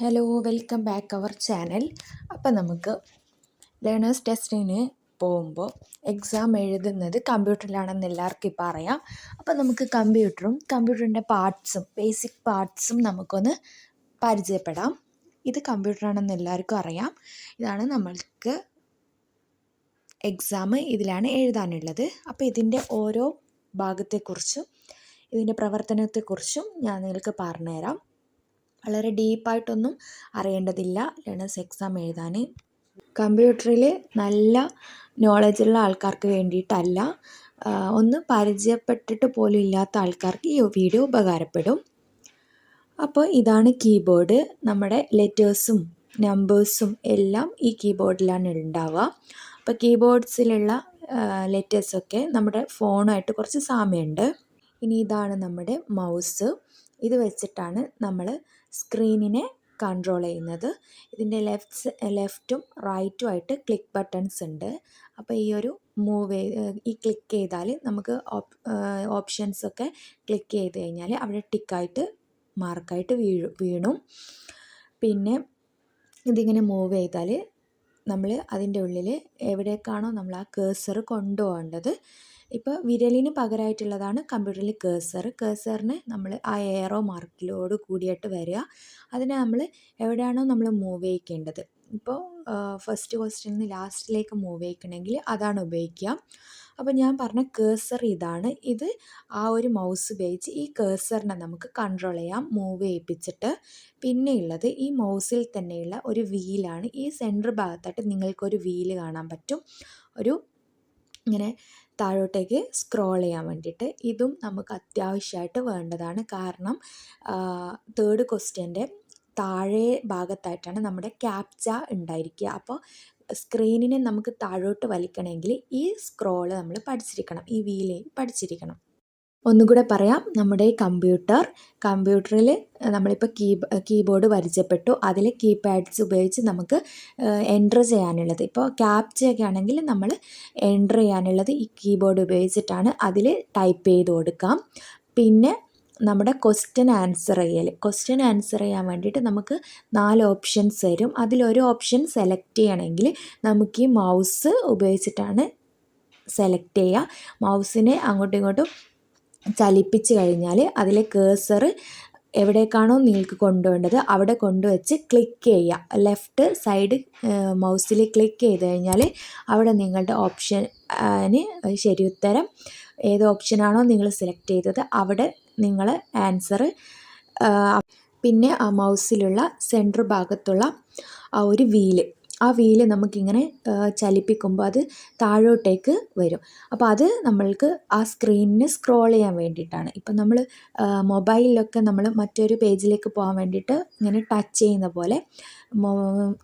Hello, welcome back our channel. അപ്പം നമുക്ക് learners ടെസ്റ്റിന് പോകുമ്പോൾ എക്സാം എഴുതുന്നത് കമ്പ്യൂട്ടറിലാണെന്ന് എല്ലാവർക്കും ഇപ്പോൾ അറിയാം. അപ്പം നമുക്ക് കമ്പ്യൂട്ടറിൻ്റെ പാർട്സും ബേസിക് പാർട്സും നമുക്കൊന്ന് പരിചയപ്പെടാം. ഇത് കമ്പ്യൂട്ടറാണെന്ന് എല്ലാവർക്കും അറിയാം. ഇതാണ് നമ്മൾക്ക് എക്സാം ഇതിലാണ് എഴുതാനുള്ളത്. അപ്പോൾ ഇതിൻ്റെ ഓരോ ഭാഗത്തെക്കുറിച്ചും ഇതിൻ്റെ പ്രവർത്തനത്തെക്കുറിച്ചും ഞാൻ നിങ്ങൾക്ക് പറഞ്ഞുതരാം. വളരെ ഡീപ്പായിട്ടൊന്നും അറിയേണ്ടതില്ല ലേണേഴ്സ് എക്സാം എഴുതാൻ. കമ്പ്യൂട്ടറിൽ നല്ല നോളജുള്ള ആൾക്കാർക്ക് വേണ്ടിയിട്ടല്ല, ഒന്ന് പരിചയപ്പെട്ടിട്ട് പോലും ഇല്ലാത്ത ആൾക്കാർക്ക് ഈ വീഡിയോ ഉപകാരപ്പെടും. അപ്പോൾ ഇതാണ് കീബോർഡ്. നമ്മുടെ ലെറ്റേഴ്സും നമ്പേഴ്സും എല്ലാം ഈ കീബോർഡിലാണ് ഉണ്ടാവുക. അപ്പോൾ കീബോർഡ്സിലുള്ള ലെറ്റേഴ്സൊക്കെ നമ്മുടെ ഫോണുമായിട്ട് കുറച്ച് സാമ്യമുണ്ട്. ഇനി ഇതാണ് നമ്മുടെ മൗസ്. ഇത് വെച്ചിട്ടാണ് നമ്മൾ സ്ക്രീനിനെ കൺട്രോൾ ചെയ്യുന്നത്. ഇതിൻ്റെ ലെഫ്റ്റും റൈറ്റും ആയിട്ട് ക്ലിക്ക് ബട്ടൺസ് ഉണ്ട്. അപ്പോൾ ഈ ക്ലിക്ക് ചെയ്താൽ നമുക്ക് ഓപ്ഷൻസൊക്കെ ക്ലിക്ക് ചെയ്ത് കഴിഞ്ഞാൽ അവിടെ ടിക്കായിട്ട് മാർക്കായിട്ട് വീണും. പിന്നെ ഇതിങ്ങനെ മൂവ് ചെയ്താൽ നമ്മൾ അതിൻ്റെ ഉള്ളിൽ എവിടേക്കാണോ നമ്മൾ ആ കേഴ്സർ കൊണ്ടുപോകേണ്ടത്, ഇപ്പോൾ വിരലിന് പകരമായിട്ടുള്ളതാണ് കമ്പ്യൂട്ടറിൽ കേഴ്സറിന് നമ്മൾ ആ ഏറോ മാർക്കിലോട് കൂടിയിട്ട് വരിക. അതിനെ നമ്മൾ എവിടെയാണോ നമ്മൾ മൂവ് ചെയ്യിക്കേണ്ടത്, ഇപ്പോൾ ഫസ്റ്റ് ക്വസ്റ്റ്യനിൽ ലാസ്റ്റിലേക്ക് മൂവ് ചെയ്യിക്കണമെങ്കിൽ അതാണ് ഉപയോഗിക്കുക. അപ്പോൾ ഞാൻ പറഞ്ഞ കേഴ്സർ ഇതാണ്. ഇത് ആ ഒരു മൗസ് ഉപയോഗിച്ച് ഈ കേഴ്സറിനെ നമുക്ക് കൺട്രോൾ ചെയ്യാം, മൂവ് ചെയ്യിപ്പിച്ചിട്ട്. പിന്നെയുള്ളത് ഈ മൗസിൽ തന്നെയുള്ള ഒരു വീലാണ്. ഈ സെൻറ്റർ ഭാഗത്തായിട്ട് നിങ്ങൾക്കൊരു വീല് കാണാൻ പറ്റും, ഒരു ഇങ്ങനെ താഴോട്ടേക്ക് സ്ക്രോൾ ചെയ്യാൻ വേണ്ടിയിട്ട്. ഇതും നമുക്ക് അത്യാവശ്യമായിട്ട് വേണ്ടതാണ്. കാരണം തേർഡ് ക്വസ്റ്റ്യൻ്റെ താഴെ ഭാഗത്തായിട്ടാണ് നമ്മുടെ ക്യാപ്ച ഉണ്ടായിരിക്കുക. അപ്പോൾ സ്ക്രീനിനെ നമുക്ക് താഴോട്ട് വലിക്കണമെങ്കിൽ ഈ സ്ക്രോള് നമ്മൾ പഠിച്ചിരിക്കണം, ഈ വീല് പഠിച്ചിരിക്കണം. ഒന്നുകൂടെ പറയാം, നമ്മുടെ കമ്പ്യൂട്ടറിൽ നമ്മളിപ്പോൾ കീബോർഡ് പരിചയപ്പെട്ടു. അതിൽ കീപാഡ്സ് ഉപയോഗിച്ച് നമുക്ക് എൻ്റർ ചെയ്യാനുള്ളത്, ഇപ്പോൾ ക്യാപ്ചയൊക്കെ ആണെങ്കിൽ നമ്മൾ എൻ്റർ ചെയ്യാനുള്ളത് ഈ കീബോർഡ് ഉപയോഗിച്ചിട്ടാണ്. അതിൽ ടൈപ്പ് ചെയ്ത് കൊടുക്കാം. പിന്നെ നമ്മുടെ ക്വസ്റ്റ്യൻ ആൻസർ ചെയ്യാൻ വേണ്ടിയിട്ട് നമുക്ക് 4 ഓപ്ഷൻസ് തരും. അതിലൊരു ഓപ്ഷൻ സെലക്ട് ചെയ്യണമെങ്കിൽ നമുക്ക് ഈ മൗസ് ഉപയോഗിച്ചിട്ടാണ് സെലക്ട് ചെയ്യുക. മൗസിനെ അങ്ങോട്ടും ഇങ്ങോട്ടും ചലിപ്പിച്ച് കഴിഞ്ഞാൽ അതിലെ കേഴ്സർ എവിടേക്കാണോ നിങ്ങൾക്ക് കൊണ്ടുപോകേണ്ടത് അവിടെ കൊണ്ടുവച്ച് ക്ലിക്ക് ചെയ്യുക. ലെഫ്റ്റ് സൈഡ് മൗസിൽ ക്ലിക്ക് ചെയ്ത് കഴിഞ്ഞാൽ അവിടെ നിങ്ങളുടെ ഓപ്ഷന് ശരി ഉത്തരം ഏത് ഓപ്ഷനാണോ നിങ്ങൾ സെലക്ട് ചെയ്തത് അവിടെ നിങ്ങൾ ആൻസർ. പിന്നെ ആ മൗസിലുള്ള സെൻറ്റർ ഭാഗത്തുള്ള ആ ഒരു ആ വീല് നമുക്കിങ്ങനെ ചലിപ്പിക്കുമ്പോൾ അത് താഴോട്ടേക്ക് വരും. അപ്പോൾ അത് നമ്മൾക്ക് ആ സ്ക്രീനിന് സ്ക്രോൾ ചെയ്യാൻ വേണ്ടിയിട്ടാണ്. ഇപ്പം നമ്മൾ മൊബൈലിലൊക്കെ നമ്മൾ മറ്റൊരു പേജിലേക്ക് പോകാൻ വേണ്ടിയിട്ട് ഇങ്ങനെ ടച്ച് ചെയ്യുന്ന പോലെ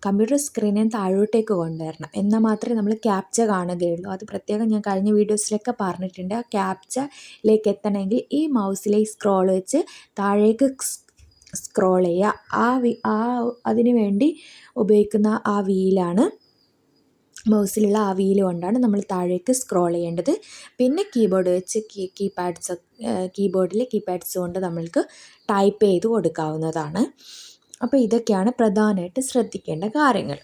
കമ്പ്യൂട്ടർ സ്ക്രീനിന് താഴോട്ടേക്ക് കൊണ്ടുവരണം. എന്നാൽ മാത്രമേ നമ്മൾ ക്യാപ്ച കാണുകയുള്ളൂ. അത് പ്രത്യേകം ഞാൻ കഴിഞ്ഞ വീഡിയോസിലൊക്കെ പറഞ്ഞിട്ടുണ്ട്. ആ ക്യാപ്ചയിലേക്ക് എത്തണമെങ്കിൽ ഈ മൗസിലെ സ്ക്രോൾ വെച്ച് താഴേക്ക് സ്ക്രോൾ ചെയ്യുക. അതിനു വേണ്ടി ഉപയോഗിക്കുന്ന ആ വീലാണ്, മൗസിലുള്ള ആ വീല് കൊണ്ടാണ് നമ്മൾ താഴേക്ക് സ്ക്രോൾ ചെയ്യേണ്ടത്. പിന്നെ കീബോർഡ് വെച്ച് കീബോർഡിലെ കീപാഡ്സ് കൊണ്ട് നമ്മൾക്ക് ടൈപ്പ് ചെയ്ത് കൊടുക്കാവുന്നതാണ്. അപ്പോൾ ഇതൊക്കെയാണ് പ്രധാനമായിട്ട് ശ്രദ്ധിക്കേണ്ട കാര്യങ്ങൾ.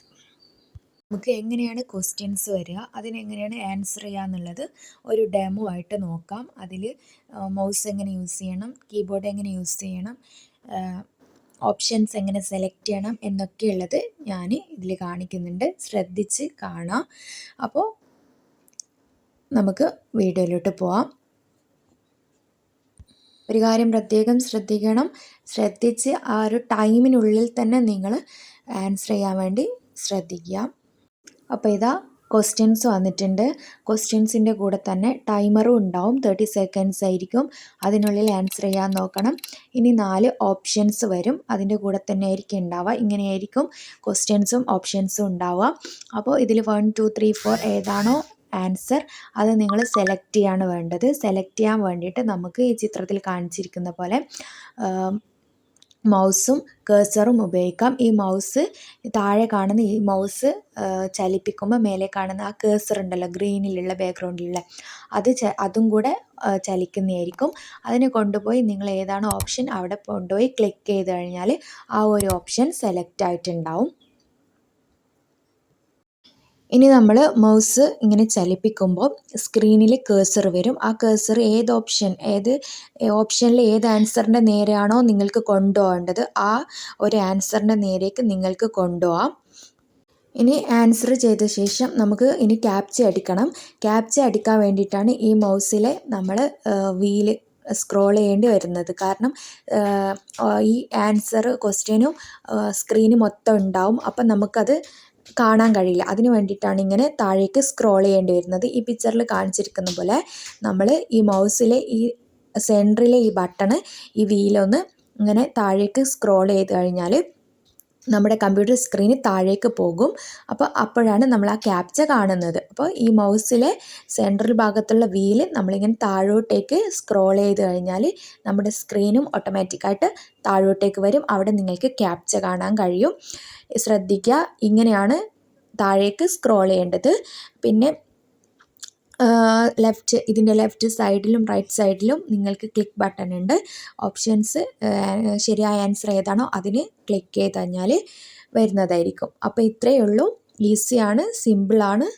നമുക്ക് എങ്ങനെയാണ് ക്വസ്റ്റ്യൻസ് വരിക, അതിനെങ്ങനെയാണ് ആൻസർ ചെയ്യുക എന്നുള്ളത് ഒരു ഡെമോ ആയിട്ട് നോക്കാം. അതിൽ മൗസ് എങ്ങനെ യൂസ് ചെയ്യണം, കീബോർഡ് എങ്ങനെ യൂസ് ചെയ്യണം, ഓപ്ഷൻസ് എങ്ങനെ സെലക്ട് ചെയ്യണം എന്നൊക്കെയുള്ളത് ഞാൻ ഇതിൽ കാണിക്കുന്നുണ്ട്. ശ്രദ്ധിച്ച് കാണാം. അപ്പോൾ നമുക്ക് വീഡിയോയിലോട്ട് പോവാം. ഒരു കാര്യം പ്രത്യേകം ശ്രദ്ധിച്ച് ആ ഒരു ടൈമിനുള്ളിൽ തന്നെ നിങ്ങൾ ആൻസർ ചെയ്യാൻ വേണ്ടി ശ്രദ്ധിക്കുക. അപ്പോൾ ഇതാ ക്വസ്റ്റ്യൻസ് വന്നിട്ടുണ്ട്. ക്വസ്റ്റ്യൻസിൻ്റെ കൂടെ തന്നെ ടൈമറും ഉണ്ടാവും. 30 സെക്കൻഡ്സ് ആയിരിക്കും. അതിനുള്ളിൽ ആൻസർ ചെയ്യാൻ നോക്കണം. ഇനി 4 ഓപ്ഷൻസ് വരും, അതിൻ്റെ കൂടെ തന്നെ ആയിരിക്കും ഉണ്ടാവുക. ഇങ്ങനെയായിരിക്കും ക്വസ്റ്റ്യൻസും ഓപ്ഷൻസും ഉണ്ടാവുക. അപ്പോൾ ഇതിൽ 1, 2, 3, 4 ഏതാണോ ആൻസർ അത് നിങ്ങൾ സെലക്ട് ചെയ്യാണ് വേണ്ടത്. സെലക്ട് ചെയ്യാൻ വേണ്ടിയിട്ട് നമുക്ക് ഈ ചിത്രത്തിൽ കാണിച്ചിരിക്കുന്ന പോലെ മൗസും കേഴ്സറും ഉപയോഗിക്കാം. ഈ മൗസ് താഴെ കാണുന്ന ഈ മൗസ് ചലിപ്പിക്കുമ്പോൾ മേലെ കാണുന്ന ആ കേഴ്സർ ഉണ്ടല്ലോ, ഗ്രീനിലുള്ള ബാക്ക്ഗ്രൗണ്ടിലുള്ള അതും കൂടെ ചലിക്കുന്നതായിരിക്കും. അതിനെ കൊണ്ടുപോയി നിങ്ങൾ ഏതാണോ ഓപ്ഷൻ അവിടെ കൊണ്ടുപോയി ക്ലിക്ക് ചെയ്ത് കഴിഞ്ഞാൽ ആ ഒരു ഓപ്ഷൻ സെലക്ട് ആയിട്ടുണ്ടാവും. ഇനി നമ്മൾ മൗസ് ഇങ്ങനെ ചലിപ്പിക്കുമ്പോൾ സ്ക്രീനിൽ കേഴ്സർ വരും. ആ കേഴ്സർ ഏത് ഓപ്ഷനിൽ ഏത് ആൻസറിൻ്റെ നേരെയാണോ നിങ്ങൾക്ക് കൊണ്ടുപോകേണ്ടത് ആ ഒരു ആൻസറിൻ്റെ നേരേക്ക് നിങ്ങൾക്ക് കൊണ്ടുപോകാം. ഇനി ആൻസർ ചെയ്ത ശേഷം നമുക്ക് ഇനി ക്യാപ്ച അടിക്കണം. ക്യാപ്ച അടിക്കാൻ വേണ്ടിയിട്ടാണ് ഈ മൗസിലെ നമ്മൾ വീല് സ്ക്രോൾ ചെയ്യേണ്ടി വരുന്നത്. കാരണം ഈ ആൻസർ ക്വസ്റ്റ്യനും സ്ക്രീന് മൊത്തം ഉണ്ടാവും. അപ്പം നമുക്കത് കാണാൻ കഴിയില്ല. അതിന് വേണ്ടിയിട്ടാണ് ഇങ്ങനെ താഴേക്ക് സ്ക്രോൾ ചെയ്യേണ്ടി വരുന്നത്. ഈ പിക്ചറിൽ കാണിച്ചിരിക്കുന്ന പോലെ നമ്മൾ ഈ മൗസിലെ ഈ സെൻറ്ററിലെ ഈ ബട്ടണ് ഈ വീലൊന്ന് ഇങ്ങനെ താഴേക്ക് സ്ക്രോൾ ചെയ്ത് കഴിഞ്ഞാൽ നമ്മുടെ കമ്പ്യൂട്ടർ സ്ക്രീന് താഴേക്ക് പോകും. അപ്പോഴാണ് നമ്മൾ ആ ക്യാപ്ച കാണുന്നത്. അപ്പോൾ ഈ മൗസിലെ സെൻട്രൽ ഭാഗത്തുള്ള വീല് നമ്മളിങ്ങനെ താഴോട്ടേക്ക് സ്ക്രോൾ ചെയ്ത് കഴിഞ്ഞാൽ നമ്മുടെ സ്ക്രീനും ഓട്ടോമാറ്റിക്കായിട്ട് താഴോട്ടേക്ക് വരും. അവിടെ നിങ്ങൾക്ക് ക്യാപ്ച കാണാൻ കഴിയും. ശ്രദ്ധിക്കുക, ഇങ്ങനെയാണ് താഴേക്ക് സ്ക്രോൾ ചെയ്യേണ്ടത്. പിന്നെ ഇതിൻ്റെ ലെഫ്റ്റ് സൈഡിലും റൈറ്റ് സൈഡിലും നിങ്ങൾക്ക് ക്ലിക്ക് ബട്ടൺ ഉണ്ട്. ഓപ്ഷൻസ് ശരിയായ ആൻസർ ഏതാണോ അതിന് ക്ലിക്ക് ചെയ്ത് കഴിഞ്ഞാൽ വരുന്നതായിരിക്കും. അപ്പോൾ ഇത്രയേ ഉള്ളൂ. ഈസിയാണ്, സിമ്പിളാണ്.